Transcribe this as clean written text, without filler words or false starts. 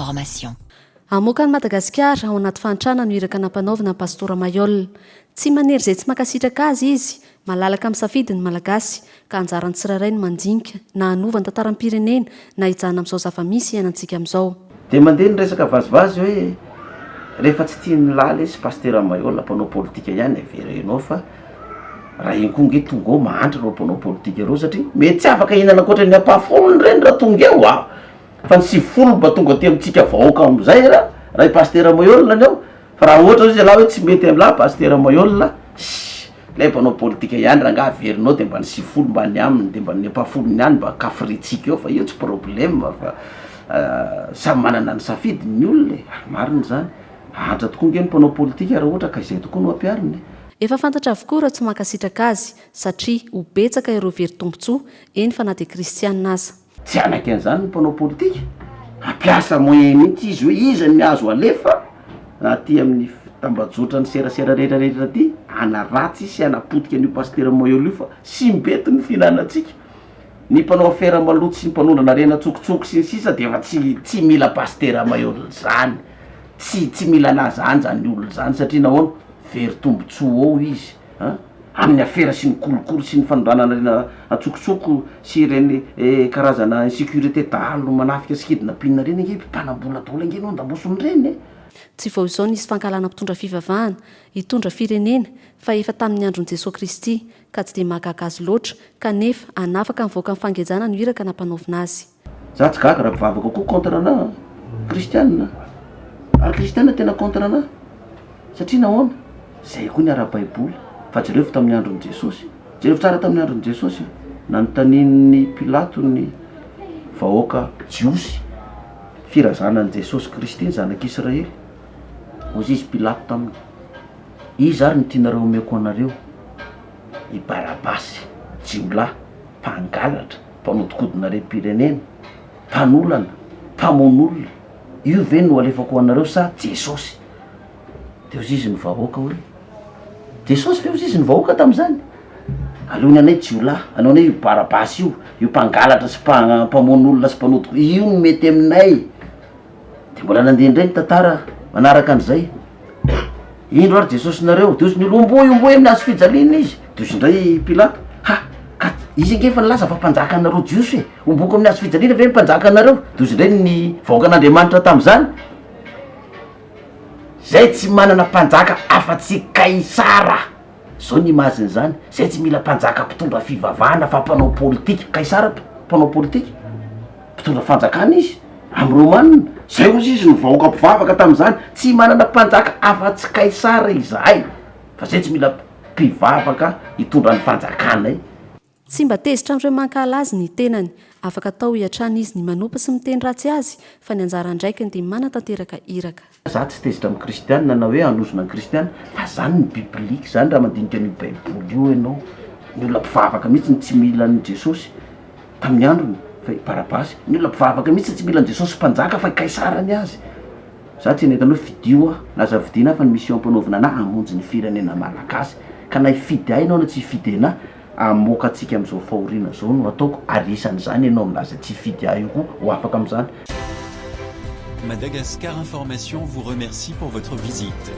information. Amoaka ny Madagasikara ao anaty fantrana no iraka nampanaovina pastora Mayol. Tsy manery izay tsy makasitraka azy izy, malalaka amin'ny safidy ny malagasy ka anjarany tsiraray ny mandinika na hanova ny tantaram-pirenena na hijana amin'izao zava-misy iainantsika amin'izao. Dia mandeha ny resaka vazivazy hoe rehefa tsy tia ny laly sy pasteur Mayol mpanao politika ihany averenao fa raha iny koa nge tonga eo mahantra reo mpanao politika reo satria mety tsy afaka hihinana ankoatra ny ampafolony reny raha tonga eo fa ny 90 mba tonga ty amintsika vahoaka amin'izay raha pasteur Mayol eo fa raha ohatra izy laha hoe tsy mety amin'la pasteur Mayol lay mpanao politika ihany raha nga averinao dia mba ny 90 mba ny aminy dia mba ny ampafolony ihany mba kafiritsika eo fa io tsy problème fa samy manana ny safidy ny olona mariny zany hantra tokoa nge ny mpanao politika raha ohatra ka izay tokoa no ampiariny. Efa fantatra avokoa raha tsy makasitraka azy satria ho betsaka ireo very tombontsoa eny fa na dia kristianina aza. Tsy anaky an'izany ny mpanao politika ampiasa moyen mihitsy izy hoe iza ny azo alefa aty amin'ny tambajotra ny serasera rehetrarehetra ty anaratsy sy anapotika ny pasteur Mayol io fa sy mbety ny finanantsika ny mpanao affaire maloto sy ny mpanondrana rena tsokotsoko sy ny sisa dia efa tsy mila pasteur Mayol zany tsy mila anazy zany olona zany satria nahoana very tombontsoa ao izy amin'ny affaire sy ny kolokolo sy ny fanondranana rena atsokotsoko sy reny karazana insécurité dahalo manafika sikidina pinina reny nge mpanambola-dola nge no andamosony reny Tsy vao izao nisy fankalana mpitondra fivavahana hitondra firenena fa efa tamin'ny andron'i Jesosy Kristy ka tsy dia mahagaga azy loatra kanefa anafaka mivoaka amin'ny fangejana no iraka nampanaovina azy. Za tsy gaga raha mpivavaka koa contre ana kristianina ary kristianina tena contre ana satria nahoana zay koa ny ara-baiboly fa jereo tamin'ny andron'i Jesosy jereo tsara tamin'ny andron'i Jesosy nanontanian'ny Pilato ny vahoaka jiosy firazanan'i Jesosy Kristy zanak'Israely ozy izy Pilato taminy izy ary ny tianareo omeko anareo i Barabasy jiolahy mpangalatra mpanodikodina rem-pirenena mpanolana mpamon'olona io ve no alefako anareo sa Jesosy dia ozy izy ny vahoaka hoe Jesosy ve ozy izy ny vahoaka tamin'izany aleony anay jiolahy aleony io Barabasy io mpangalatra sy mpamon'olona sy mpanodiko io no mety aminay dia mbola nandeha indray ny tantara manaraka an'izay indro ary Jesosy nareo dia ozy ny olo omboy amin'ny azo fijaliana izy dia ozy indray Pilato ka izy nge fa nilaza fa mpanjaka anareo jiosy omboko amin'ny azo fijaliana ve mpanjaka anareo dia ozy indray ny vahoaka an'Andriamanitra tamin'izany zay tsy manana mpanjaka afa-tsy Kaisara zao ny imaziny zany zay tsy mila mpanjaka mpitondra fivavahana fa mpanao politika Kaisara mpanao politika mpitondra fanjakana izy amin'ny Romanina zay ozy izy ny vahoaka mpivavaka tamin'izany tsy manana mpanjaka afa-tsy Kaisara izahay fa zay tsy mila mpivavaka hitondra ny fanjakanay. Tsy mba tezitra amin'ireo mankala azy ny tenany afaka atao hiatrana izy ny manompa sy miteny ratsy azy fa ny anjara ndraikiny dia manatanteraka iraka. Za tsy tezitra amin'ny kristianina na hoe hanozona ny kristianina fa zany ny biblika zany raha mandinika ny baiboly io ianao ny olona mpivavaka mihitsy tsy mila ny Jesosy tamin'ny androny fa Barabasy ny olona mpivavaka mihitsy tsy mila ny Jesosy mpanjaka fa Kaisarany azy. Za tsy nentanao fidio naza vidiana fa ny mission ampanaovina ana hamonjy ny firenena malagasy ka na hifidy ahy ianao na tsy hifidy ana amoaka antsika amin'izao fahoriana zao no ataoko arisan'izany ianao milaza tsy hifidy ahy io koa ho afaka amin'izany. Madagascar Information vous remercie pour votre visite.